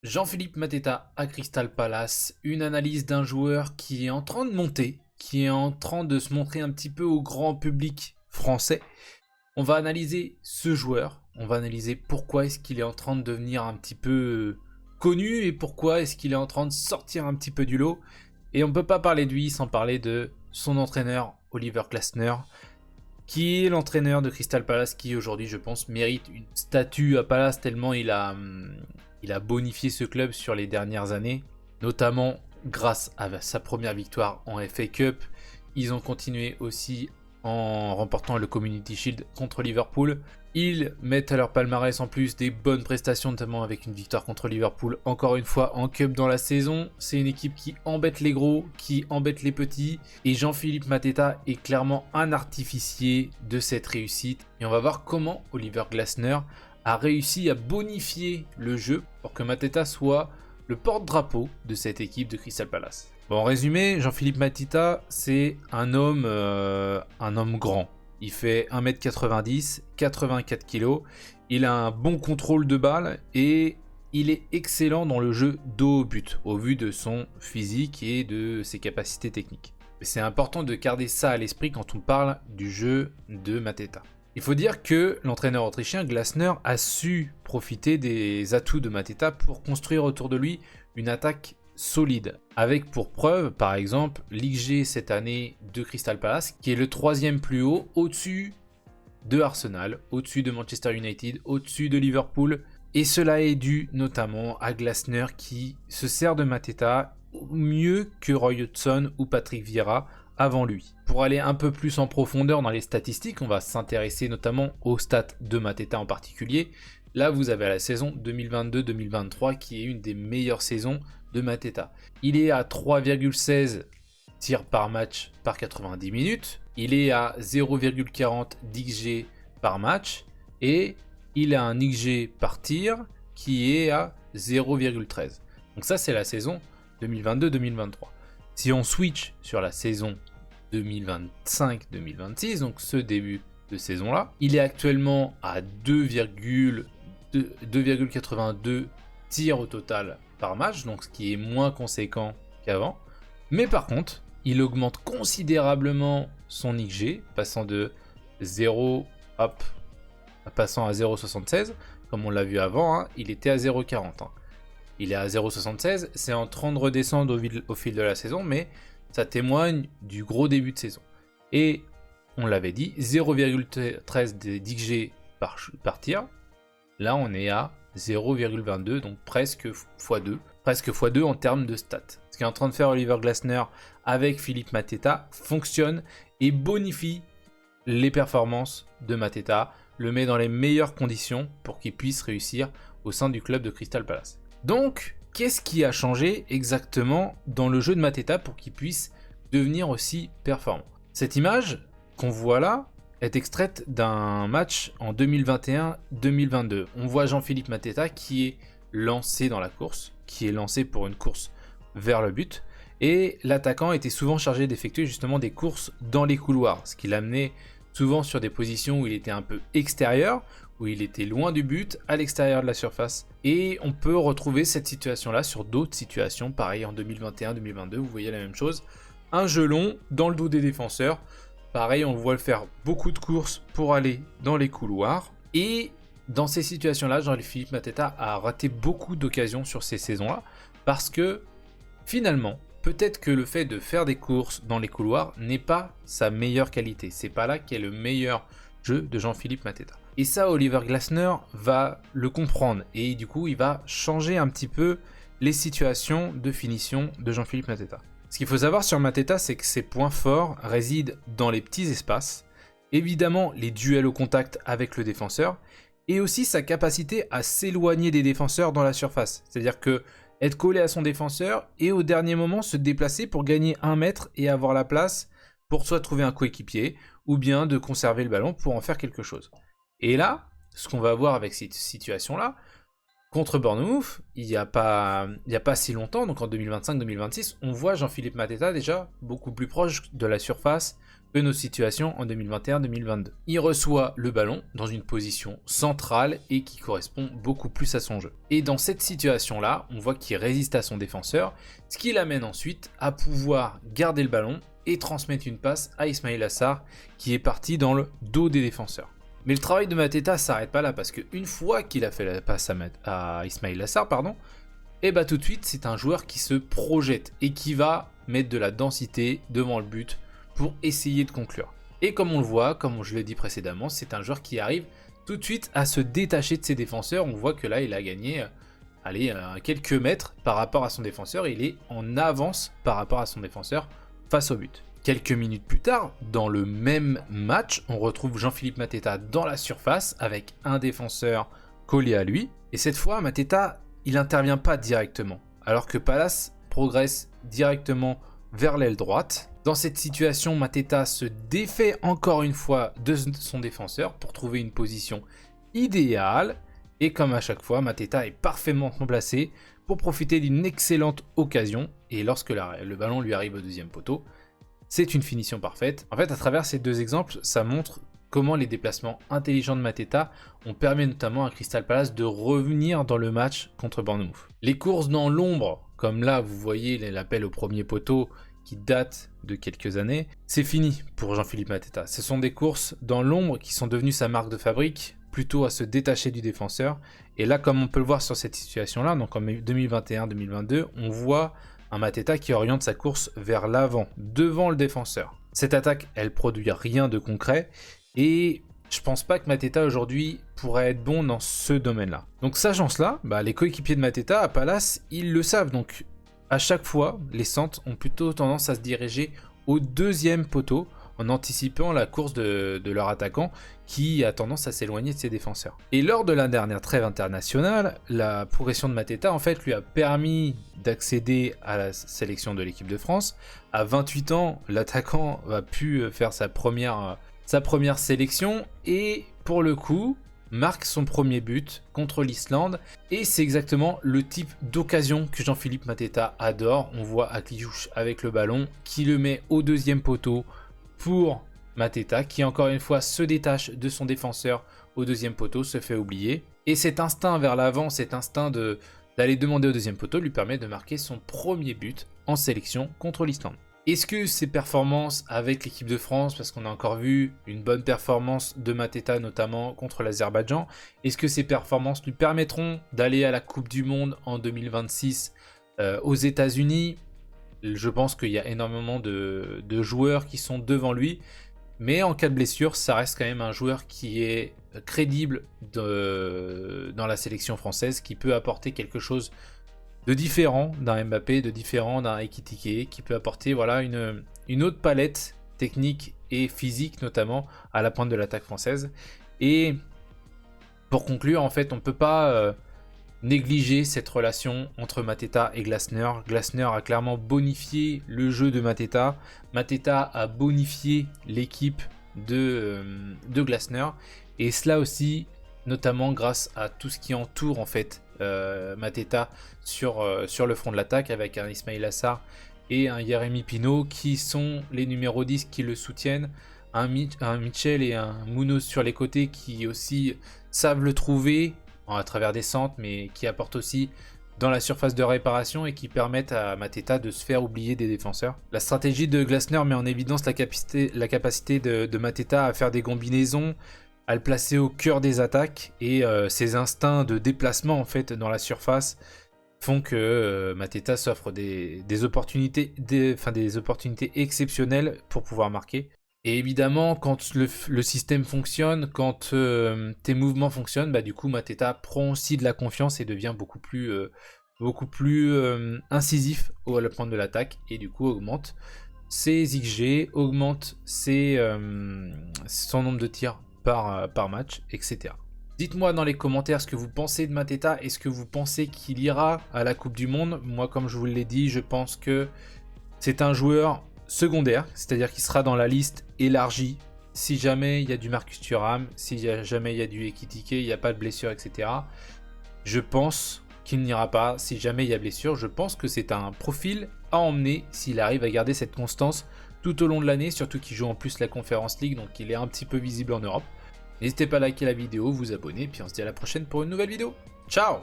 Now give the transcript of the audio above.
Jean-Philippe Mateta à Crystal Palace, une analyse d'un joueur qui est en train de monter, qui est en train de se montrer un petit peu au grand public français. On va analyser ce joueur, on va analyser pourquoi est-ce qu'il est en train de devenir un petit peu connu et pourquoi est-ce qu'il est en train de sortir un petit peu du lot. Et on ne peut pas parler de lui sans parler de son entraîneur Oliver Glasner, qui est l'entraîneur de Crystal Palace, qui aujourd'hui, je pense, mérite une statue à Palace tellement il a bonifié ce club sur les dernières années, notamment grâce à sa première victoire en FA Cup. Ils ont continué aussi en remportant le Community Shield contre Liverpool. Ils mettent à leur palmarès en plus des bonnes prestations, notamment avec une victoire contre Liverpool, encore une fois en Cup dans la saison. C'est une équipe qui embête les gros, qui embête les petits. Et Jean-Philippe Mateta est clairement un artificier de cette réussite. Et on va voir comment Oliver Glasner a réussi à bonifier le jeu pour que Mateta soit le porte-drapeau de cette équipe de Crystal Palace. Bon, en résumé, Jean-Philippe Mateta, c'est un homme grand. Il fait 1m90, 84 kg, il a un bon contrôle de balle et il est excellent dans le jeu dos au but, au vu de son physique et de ses capacités techniques. C'est important de garder ça à l'esprit quand on parle du jeu de Mateta. Il faut dire que l'entraîneur autrichien Glasner a su profiter des atouts de Mateta pour construire autour de lui une attaque solide, avec pour preuve par exemple l'XG cette année de Crystal Palace qui est le 3e plus haut, au-dessus de Arsenal, au-dessus de Manchester United, au-dessus de Liverpool, et cela est dû notamment à Glasner qui se sert de Mateta mieux que Roy Hodgson ou Patrick Vieira avant lui. Pour aller un peu plus en profondeur dans les statistiques, on va s'intéresser notamment aux stats de Mateta en particulier. Là, vous avez la saison 2022-2023 qui est une des meilleures saisons de Mateta. Il est à 3,16 tirs par match par 90 minutes. Il est à 0,40 d'XG par match. Et il a un XG par tir qui est à 0,13. Donc ça, c'est la saison 2022-2023. Si on switch sur la saison 2025-2026, donc ce début de saison-là, il est actuellement à 2,82 tirs au total par match, donc ce qui est moins conséquent qu'avant. Mais par contre, il augmente considérablement son XG, passant de 0 passant à 0,76, comme on l'a vu avant, il était à 0,40. Il est à 0,76, c'est en train de redescendre au fil de la saison, mais ça témoigne du gros début de saison. Et on l'avait dit, 0,13 d'XG par tir. Là, on est à 0,22, donc presque x2. Presque x2 en termes de stats. Ce qu'est en train de faire Oliver Glasner avec Philippe Mateta fonctionne et bonifie les performances de Mateta, le met dans les meilleures conditions pour qu'il puisse réussir au sein du club de Crystal Palace. Donc, qu'est-ce qui a changé exactement dans le jeu de Mateta pour qu'il puisse devenir aussi performant? Cette image qu'on voit là est extraite d'un match en 2021-2022. On voit Jean-Philippe Mateta qui est lancé dans la course, qui est lancé pour une course vers le but, et l'attaquant était souvent chargé d'effectuer justement des courses dans les couloirs, ce qui l'amenait souvent sur des positions où il était un peu extérieur, où il était loin du but, à l'extérieur de la surface. Et on peut retrouver cette situation-là sur d'autres situations, pareil en 2021-2022, vous voyez la même chose. Un jeu long, dans le dos des défenseurs. Pareil, on le voit le faire beaucoup de courses pour aller dans les couloirs. Et dans ces situations-là, Jean-Philippe Mateta a raté beaucoup d'occasions sur ces saisons-là, parce que finalement, peut-être que le fait de faire des courses dans les couloirs n'est pas sa meilleure qualité. C'est pas là qu'est le meilleur jeu de Jean-Philippe Mateta. Et ça, Oliver Glasner va le comprendre. Et du coup, il va changer un petit peu les situations de finition de Jean-Philippe Mateta. Ce qu'il faut savoir sur Mateta, c'est que ses points forts résident dans les petits espaces. Évidemment, les duels au contact avec le défenseur. Et aussi sa capacité à s'éloigner des défenseurs dans la surface. C'est-à-dire que être collé à son défenseur et au dernier moment se déplacer pour gagner 1 mètre et avoir la place pour soit trouver un coéquipier ou bien de conserver le ballon pour en faire quelque chose. Et là, ce qu'on va voir avec cette situation-là, contre Bournemouth, il n'y a pas si longtemps, donc en 2025-2026, on voit Jean-Philippe Mateta déjà beaucoup plus proche de la surface que nos situations en 2021-2022. Il reçoit le ballon dans une position centrale et qui correspond beaucoup plus à son jeu. Et dans cette situation-là, on voit qu'il résiste à son défenseur, ce qui l'amène ensuite à pouvoir garder le ballon et transmettre une passe à Ismaïla Sarr qui est parti dans le dos des défenseurs. Mais le travail de Mateta s'arrête pas là parce qu'une fois qu'il a fait la passe à Ismaïla Sarr, et bah tout de suite c'est un joueur qui se projette et qui va mettre de la densité devant le but pour essayer de conclure. Et comme on le voit, comme je l'ai dit précédemment, c'est un joueur qui arrive tout de suite à se détacher de ses défenseurs. On voit que là il a gagné quelques mètres par rapport à son défenseur, il est en avance par rapport à son défenseur face au but. Quelques minutes plus tard, dans le même match, on retrouve Jean-Philippe Mateta dans la surface avec un défenseur collé à lui. Et cette fois, Mateta, il n'intervient pas directement, alors que Palace progresse directement vers l'aile droite. Dans cette situation, Mateta se défait encore une fois de son défenseur pour trouver une position idéale. Et comme à chaque fois, Mateta est parfaitement placé pour profiter d'une excellente occasion. Et lorsque le ballon lui arrive au deuxième poteau, c'est une finition parfaite. En fait, à travers ces deux exemples, ça montre comment les déplacements intelligents de Mateta ont permis notamment à Crystal Palace de revenir dans le match contre Bournemouth. Les courses dans l'ombre, comme là vous voyez l'appel au premier poteau qui date de quelques années, c'est fini pour Jean-Philippe Mateta. Ce sont des courses dans l'ombre qui sont devenues sa marque de fabrique, plutôt à se détacher du défenseur. Et là, comme on peut le voir sur cette situation-là, donc en 2021-2022, on voit un Mateta qui oriente sa course vers l'avant, devant le défenseur. Cette attaque, elle produit rien de concret et je pense pas que Mateta aujourd'hui pourrait être bon dans ce domaine-là. Donc sachant cela, les coéquipiers de Mateta à Palace, ils le savent. Donc à chaque fois, les centres ont plutôt tendance à se diriger au deuxième poteau en anticipant la course de leur attaquant qui a tendance à s'éloigner de ses défenseurs. Et lors de la dernière trêve internationale, la progression de Mateta en fait lui a permis d'accéder à la sélection de l'équipe de France. À 28 ans, l'attaquant a pu faire sa première sélection et pour le coup marque son premier but contre l'Islande et c'est exactement le type d'occasion que Jean-Philippe Mateta adore. On voit Akliouche avec le ballon qui le met au deuxième poteau pour Mateta qui encore une fois se détache de son défenseur au deuxième poteau, se fait oublier. Et cet instinct vers l'avant, cet instinct d'aller demander au deuxième poteau lui permet de marquer son premier but en sélection contre l'Islande. Est-ce que ses performances avec l'équipe de France, parce qu'on a encore vu une bonne performance de Mateta notamment contre l'Azerbaïdjan, est-ce que ces performances lui permettront d'aller à la Coupe du Monde en 2026 aux États-Unis? Je pense qu'il y a énormément de joueurs qui sont devant lui. Mais en cas de blessure, ça reste quand même un joueur qui est crédible dans la sélection française, qui peut apporter quelque chose de différent d'un Mbappé, de différent d'un Ekitike, qui peut apporter une autre palette technique et physique notamment à la pointe de l'attaque française. Et pour conclure, en fait, on ne peut pas négliger cette relation entre Mateta et Glasner. Glasner a clairement bonifié le jeu de Mateta. Mateta a bonifié l'équipe de Glasner. Et cela aussi, notamment grâce à tout ce qui entoure en fait Mateta sur le front de l'attaque avec un Ismaïla Sarr et un Jérémy Pino qui sont les numéros 10 qui le soutiennent. Un Mitchell et un Munoz sur les côtés qui aussi savent le trouver à travers des centres, mais qui apportent aussi dans la surface de réparation et qui permettent à Mateta de se faire oublier des défenseurs. La stratégie de Glasner met en évidence la capacité de Mateta à faire des combinaisons, à le placer au cœur des attaques, et ses instincts de déplacement en fait dans la surface font que Mateta s'offre des opportunités exceptionnelles pour pouvoir marquer. Et évidemment, quand le système fonctionne, quand tes mouvements fonctionnent, du coup Mateta prend aussi de la confiance et devient beaucoup plus incisif à la pointe de l'attaque et du coup augmente ses XG, augmente son nombre de tirs par match, etc. Dites-moi dans les commentaires ce que vous pensez de Mateta. Est-ce que vous pensez qu'il ira à la Coupe du Monde? Moi, comme je vous l'ai dit, je pense que c'est un joueur secondaire, c'est-à-dire qu'il sera dans la liste élargie si jamais il y a du Marcus Thuram, si jamais il y a du Ekitike, il n'y a pas de blessure, etc. Je pense qu'il n'ira pas si jamais il y a blessure. Je pense que c'est un profil à emmener s'il arrive à garder cette constance tout au long de l'année, surtout qu'il joue en plus la Conference League, donc il est un petit peu visible en Europe. N'hésitez pas à liker la vidéo, vous abonner, puis on se dit à la prochaine pour une nouvelle vidéo. Ciao!